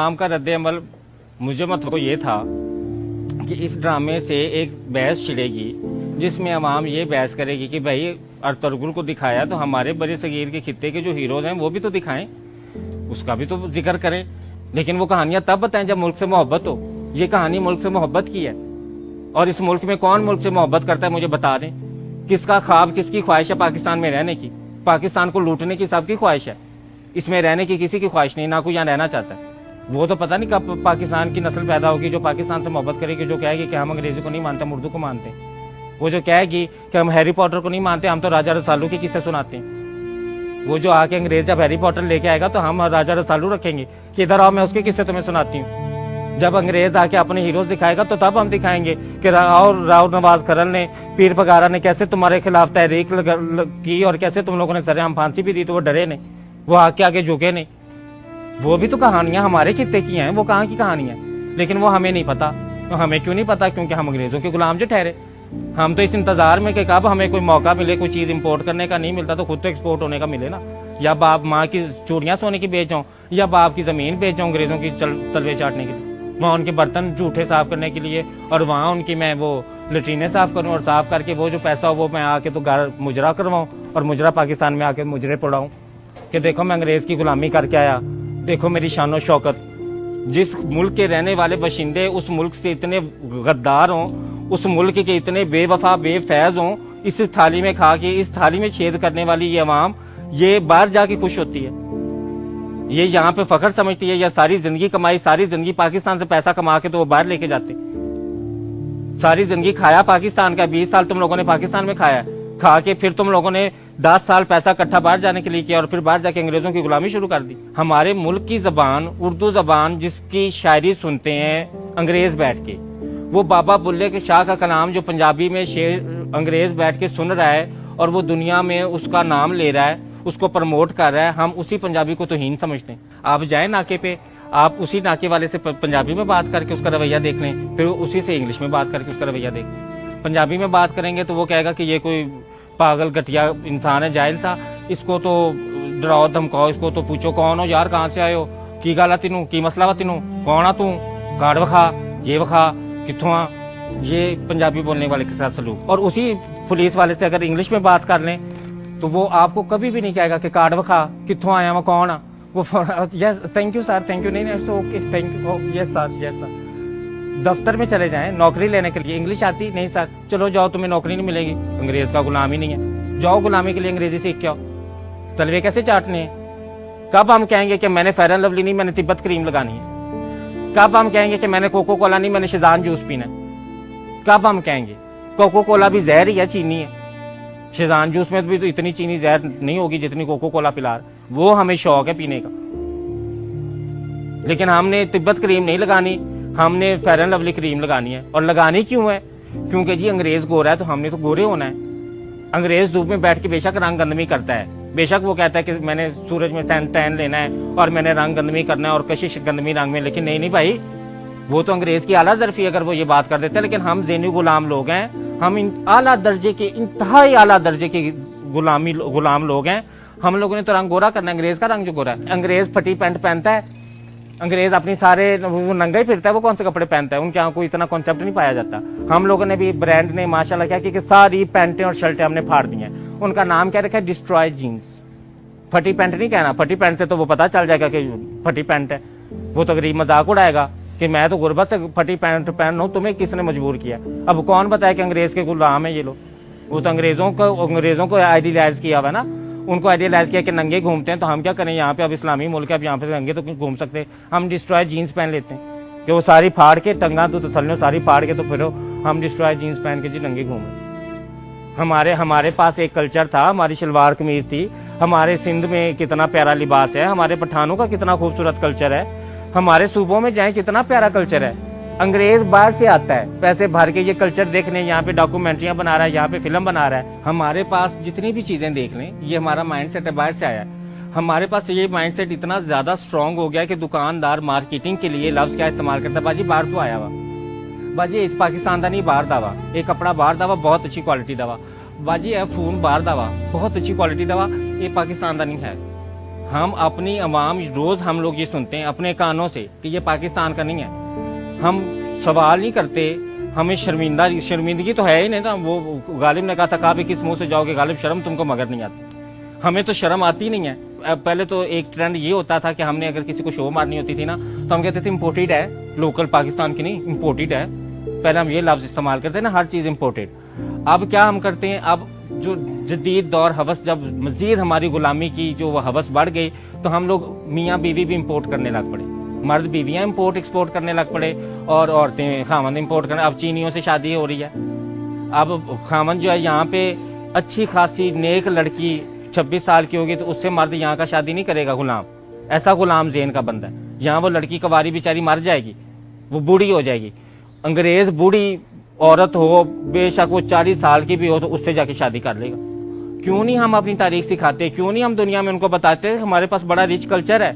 काम का रद्द-ए-अमल मुझे मतलब ये था कि इस ड्रामे से एक बहस छिड़ेगी जिसमें अवाम ये बहस करेगी कि भाई अर्तुगरुल को दिखाया तो हमारे बड़े सगीर के खित्ते के जो हीरोज हैं वो भी तो दिखाएं, उसका भी तो जिक्र करें। लेकिन वो कहानियां तब बताएं जब मुल्क से मोहब्बत हो। ये कहानी मुल्क से मोहब्बत की है और इस मुल्क में कौन मुल्क से मोहब्बत करता है मुझे बता दें। किसका ख्वाब, किसकी ख्वाहिश है पाकिस्तान में रहने की? पाकिस्तान को लूटने की सबकी ख्वाहिश है, इसमें रहने की किसी की ख्वाहिश नहीं, ना कोई यहाँ रहना चाहता है। वो तो पता नहीं कब पाकिस्तान की नस्ल पैदा होगी जो पाकिस्तान से मोहब्बत करेगी, जो कहेगी कि हम अंग्रेजी को नहीं मानते, हम उर्दू को मानते हैं। वो जो कहेगी कि हम हैरी पॉटर को नहीं मानते, हम तो राजा रसालू के किस्से सुनाते हैं। वो जो आके अंग्रेज जब हैरी पॉटर लेके आएगा तो हम राजा रसालू रखेंगे कि इधर आओ मैं उसके किस्से तुम्हें सुनाती हूँ। जब अंग्रेज आके अपने हीरोज दिखाएगा तो तब हम दिखाएंगे कि राव नवाज खरल ने, पीर पगारा ने कैसे तुम्हारे खिलाफ तहरीक की और कैसे तुम लोगों ने सरेआम फांसी भी दी तो वो डरे नहीं, वो आगे झुके नहीं। वो भी तो कहानियां हमारे खित्ते की हैं, वो कहाँ की कहानियां, लेकिन वो हमें नहीं पता। तो हमें क्यों नहीं पता? क्योंकि हम अंग्रेजों के गुलाम जो ठहरे। हम तो इस इंतजार में कि कब हमें कोई मौका मिले, कोई चीज इंपोर्ट करने का, नहीं मिलता तो खुद तो एक्सपोर्ट होने का मिले ना। या बाप माँ की चूड़ियां सोने की बेच जाऊं या बाप की जमीन बेच जाऊं अंग्रेजों की तलवे चाटने के लिए, वहां उनके बर्तन जूठे साफ करने के लिए, और वहां उनकी मैं वो लेट्रीने साफ करूं और साफ करके वो जो पैसा हो वो मैं आके तो घर मुजरा करवाऊं और मुजरा पाकिस्तान में आके मुजरे पड़ाऊं कि देखो मैं अंग्रेज की गुलामी करके आया, देखो मेरी शानो शौकत। जिस मुल्क के रहने वाले बाशिंदे उस मुल्क से इतने गद्दार हों, उस मुल्क के इतने बेवफा बेफैज हों, इस थाली में खा के इस थाली में छेद करने वाली ये अवाम ये बाहर जाके खुश होती है, ये यहाँ पे फखर समझती है। या सारी जिंदगी कमाई, सारी जिंदगी पाकिस्तान से पैसा कमा के तो वो बाहर लेके जाते। सारी जिंदगी खाया पाकिस्तान का, 20 साल तुम लोगों ने पाकिस्तान में खाया, खा के फिर तुम लोगों ने 10 साल पैसा इकट्ठा बाहर जाने के लिए किया और फिर बाहर जाके अंग्रेजों की गुलामी शुरू कर दी। हमारे मुल्क की जबान उर्दू जबान जिसकी शायरी सुनते हैं अंग्रेज बैठ के, वो बाबा बुल्ले के शाह का कलाम जो पंजाबी में शेर अंग्रेज बैठ के सुन रहा है और वो दुनिया में उसका नाम ले रहा है, उसको प्रमोट कर रहा है, हम उसी पंजाबी को तौहीन समझते हैं। आप जाए नाके पे, आप उसी नाके वाले से पंजाबी में बात करके उसका रवैया देख लें, फिर उसी से इंग्लिश में बात करके उसका रवैया देख लें। पंजाबी में बात करेंगे तो वो कहेगा कि ये कोई पागल घटिया इंसान है, जाहिल सा, इसको तो डराओ धमकाओ, इसको तो पूछो कौन हो यार, कहाँ से आए हो, की गल है तेनू, की मसला वा तेनू, कौन आ तू, कार्ड वखा, ये वखा, कित्थों आ। ये पंजाबी बोलने वाले के साथ सलूक। और उसी पुलिस वाले से अगर इंग्लिश में बात कर लें तो वो आपको कभी भी नहीं कहेगा कि कार्ड वखा, कित्थों आया, मैं कौन आ। वो yes thank you sir, thank you, नहीं okay thank you, yes sir, yes sir. दफ्तर में चले जाएं नौकरी लेने के लिए, इंग्लिश आती नहीं सर, चलो जाओ तुम्हें नौकरी नहीं मिलेगी, अंग्रेज का गुलाम ही नहीं है, जाओ गुलामी के लिए अंग्रेजी सीख के आओ। तलवे कैसे चाटने हैं? कब हम कहेंगे कि मैंने फेयर एंड लवली नहीं, मैंने तिब्बत क्रीम लगानी है? कब हम कहेंगे कि मैंने कोको कोला नहीं, मैंने शिजान जूस पीना है? कब हम कहेंगे? कोको कोला भी जहर ही है, चीनी है। शिजान जूस में भी तो इतनी चीनी जहर नहीं होगी जितनी कोको कोला पिला, वो हमें शौक है पीने का। लेकिन हमने तिब्बत क्रीम नहीं लगानी, हमने फेयर एंड लवली क्रीम लगानी है। और लगानी क्यों है? क्योंकि जी अंग्रेज गोरा है तो हमने तो गोरे होना है। अंग्रेज धूप में बैठ के बेशक रंग गंदमी करता है, बेशक वो कहता है कि मैंने सूरज में टैन लेना है और मैंने रंग गंदमी करना है और कशिश गंदमी रंग में, लेकिन नहीं भाई, वो तो अंग्रेज की आला जरफी अगर वो ये बात कर देते हैं। लेकिन हम ज़ेनी गुलाम लोग हैं, हम आला दर्जे के, इंतहाई आला दर्जे के गुलाम लोग हैं। हम लोगों ने तो रंग गोरा करना है, अंग्रेज का रंग जो गोरा है। अंग्रेज फटी पैंट पहनता है, अंग्रेज अपनी सारे वो नंगा ही फिरता है, वो कौन से कपड़े पहनता है, उनके यहाँ कोई इतना कॉन्सेप्ट नहीं पाया जाता। हम लोगों ने भी, ब्रांड ने माशाल्लाह क्या कि सारी पैंटें और शर्टें हमने फाड़ दी हैं। उनका नाम क्या रखा है? Destroy jeans. फटी पैंट नहीं कहना, फटी पैंट से तो वो पता चल जाएगा कि फटी पैंट है, वो तो गरीब मजाक उड़ाएगा कि मैं तो गुर्बत से फटी पैंट पहन रहा हूं, तुम्हें किसने मजबूर किया। अब कौन बताया कि अंग्रेज के गुलाम है ये लोग? वो तो अंग्रेजों को आइडियलाइज किया हुआ ना, उनको आइडियलाइज किया कि नंगे घूमते हैं, तो हम क्या करें, यहाँ पे अब इस्लामी मुल्क है, अब यहाँ पे नंगे तो घूम सकते हैं, हम डिस्ट्रॉय जीन्स पहन लेते हैं कि वो सारी फाड़ के टंगा तो थल्ले सारी फाड़ के तो फिर हम डिस्ट्रॉय जीन्स पहन के जी नंगे घूमे। हमारे पास एक कल्चर था, हमारी शलवार कमीज थी, हमारे सिंध में कितना प्यारा लिबास है, हमारे पठानों का कितना खूबसूरत कल्चर है, हमारे सूबों में जाए कितना प्यारा कल्चर है। अंग्रेज बाहर से आता है पैसे भर के ये कल्चर देखने, यहाँ पे डॉक्यूमेंट्रियां बना रहा है, यहाँ पे फिल्म बना रहा है। हमारे पास जितनी भी चीजें देख लें, ये हमारा माइंडसेट है, बाहर से आया है। हमारे पास ये माइंडसेट इतना ज्यादा स्ट्रांग हो गया कि दुकानदार मार्केटिंग के लिए लफ्ज क्या इस्तेमाल करता है, बाजी बाहर तो आया हुआ, बाजी पाकिस्तान का नहीं बाहर दावा, एक कपड़ा बाहर दावा बहुत अच्छी क्वालिटी दवा, बाजी है फोन बाहर दावा बहुत अच्छी क्वालिटी दवा, ये पाकिस्तान का नहीं है। हम अपनी आवाम रोज हम लोग ये सुनते हैं अपने कानों से कि ये पाकिस्तान का नहीं है। हम सवाल नहीं करते, हमें शर्मिंदगी तो है ही नहीं ना। वो गालिब ने कहा था कहा भी किस मुंह से जाओगे गालिब, शर्म तुमको मगर नहीं आती। हमें तो शर्म आती नहीं है। पहले तो एक ट्रेंड ये होता था कि हमने अगर किसी को शो मारनी होती थी ना तो हम कहते थे इम्पोर्टेड है, लोकल पाकिस्तान की नहीं, इम्पोर्टेड है। पहले हम ये लफ्ज इस्तेमाल करते हैं ना, हर चीज इम्पोर्टेड। अब क्या हम करते हैं, अब जो जदीद दौर हवस, जब मजीद हमारी गुलामी की जो हवस बढ़ गई तो हम लोग मियाँ बीवी भी इम्पोर्ट करने लग पड़े। मर्द बीवियां इम्पोर्ट एक्सपोर्ट करने लग पड़े और औरतें खामन इम्पोर्ट करने। अब चीनियों से शादी हो रही है। अब खामन जो है यहाँ पे अच्छी खासी नेक लड़की 26 साल की होगी तो उससे मर्द यहाँ का शादी नहीं करेगा, गुलाम। ऐसा गुलाम जेन का बंदा है। यहाँ वो लड़की कवारी बेचारी मर जाएगी, वो बूढ़ी हो जाएगी। अंग्रेज बूढ़ी औरत हो, बेशक वो 40 साल की भी हो, तो उससे जाके शादी कर लेगा। क्यों नहीं हम अपनी तारीख सिखाते? क्यों नहीं हम दुनिया में उनको बताते? हमारे पास बड़ा रिच कल्चर है,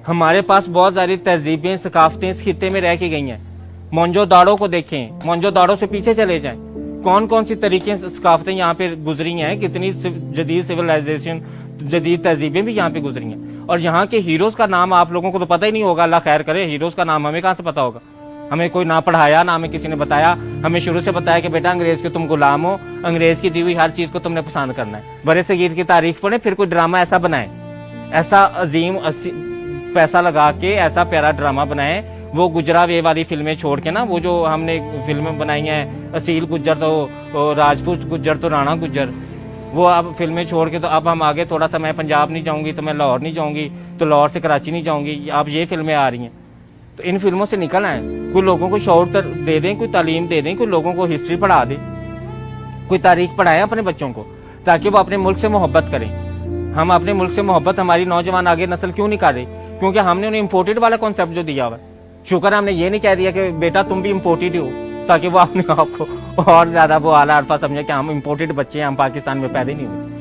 हमारे पास बहुत सारी तहजीबें सकाफतें इस खित्ते में रह के गई हैं। मोंजोदाड़ो को देखें, मोंजोदाड़ो से पीछे चले जाएं, कौन कौन सी तरीके सकाफतें यहाँ पे गुजरी हैं, कितनी जदीद सिविलाइजेशन, जदीद तहजीबें भी यहाँ पे गुजरी हैं। और यहाँ के हीरोज का नाम आप लोगों को तो पता ही नहीं होगा, अल्लाह खैर करे। हीरोज का नाम हमें कहाँ से पता होगा? हमें कोई ना पढ़ाया, ना हमें किसी ने बताया। हमें शुरू से बताया कि बेटा अंग्रेज के तुम गुलाम हो, अंग्रेज की दी हुई हर चीज को तुमने पसंद करना है। बड़े सगीर की तारीफ पढ़े, फिर कोई ड्रामा ऐसा बनाए, ऐसा अजीम पैसा लगा के ऐसा प्यारा ड्रामा बनाए। वो गुजरा वे वाली फिल्में छोड़ के ना, वो जो हमने फिल्में बनाई हैं, असील गुज्जर तो राजपूत गुज्जर तो राणा गुज्जर, वो अब फिल्में छोड़ के तो अब हम आगे थोड़ा सा, मैं पंजाब नहीं जाऊंगी तो मैं लाहौर नहीं जाऊंगी, तो लाहौर से कराची नहीं जाऊंगी, अब ये फिल्में आ रही हैं। तो इन फिल्मों से निकल आए, कोई लोगों को शौर दे दें, कोई तालीम दे दें, कोई लोगों को हिस्ट्री पढ़ा दे, कोई तारीख पढ़ाए अपने बच्चों को, ताकि वो अपने मुल्क से मोहब्बत करें। हम अपने मुल्क से मोहब्बत हमारी नौजवान आगे नस्ल क्यों नहीं कर रही? क्योंकि हमने उन्हें इम्पोर्टेड वाला कॉन्सेप्ट जो दिया हुआ। शुक्र हमने ये नहीं कह दिया कि बेटा तुम भी इम्पोर्टेड हो, ताकि वो अपने आप को और ज्यादा वो आला अरफा समझे कि हम इम्पोर्टेड बच्चे हैं, हम पाकिस्तान में पैदा नहीं हुए।